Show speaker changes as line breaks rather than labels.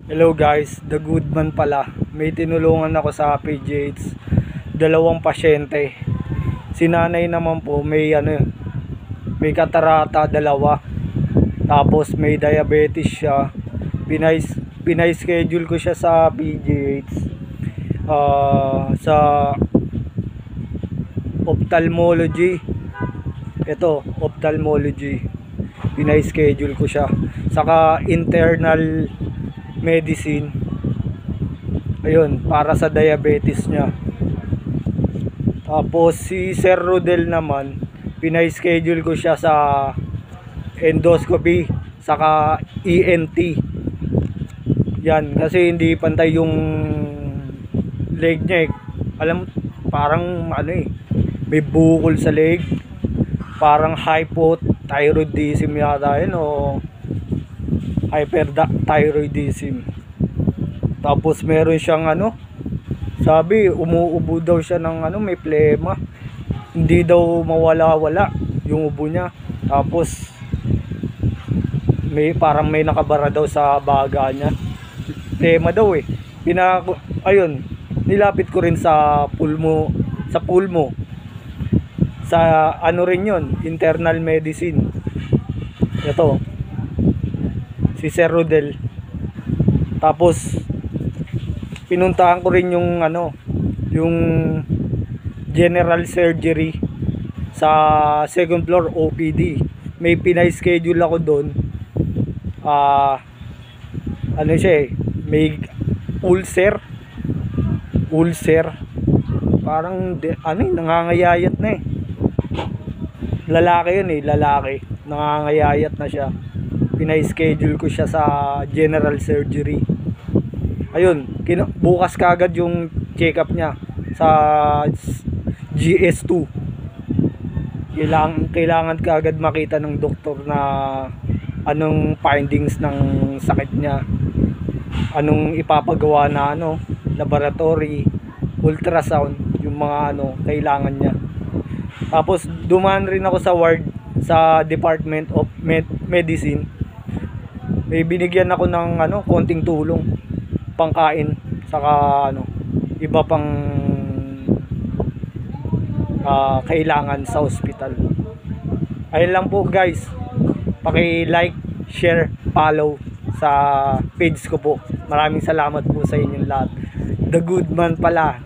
Hello guys, the good man pala. May tinulungan ako sa PGH. Dalawang pasyente. Si nanay naman po may katarata dalawa. Tapos may diabetes siya. Pinay-schedule ko siya sa PGH. Sa ophthalmology. Ito, ophthalmology. Pinay-schedule ko siya. Saka internal medicine, ayun, para sa diabetes niya. Tapos si Sir Rodel naman, pinay-schedule ko siya sa endoscopy saka ENT. Yan, kasi hindi pantay yung leg niya eh. Alam, parang may bukol sa leg, parang hypothyroidism yata yun, o hyperthyroidism. Tapos meron siyang sabi umuubo daw siya ng may plema. Hindi daw mawala-wala yung ubo niya. Tapos parang may nakabara daw sa baga niya. Plema daw eh. Nilapit ko rin sa pulmo, sa rin yon, internal medicine. Ito si Sir Rodel. Tapos pinuntahan ko rin yung yung general surgery sa second floor OPD. May pinay-schedule ako doon. Siya eh, may ulcer. Parang nangangayayat na eh. Lalaki yun eh, lalaki. Nangangayayat na siya. Pinay-schedule ko siya sa general surgery. Ayun, bukas kagad yung check-up niya sa GS2. Kailangan kagad makita ng doktor na anong findings ng sakit niya. Anong ipapagawa na laboratory, ultrasound, yung mga kailangan niya. Tapos dumaan rin ako sa ward sa Department of Medicine. May binigyan ako ng konting tulong, pangkain, saka iba pang kailangan sa hospital. Ayun lang po guys. Paki-like, share, follow sa page ko po. Maraming salamat po sa inyong lahat. The good man pala.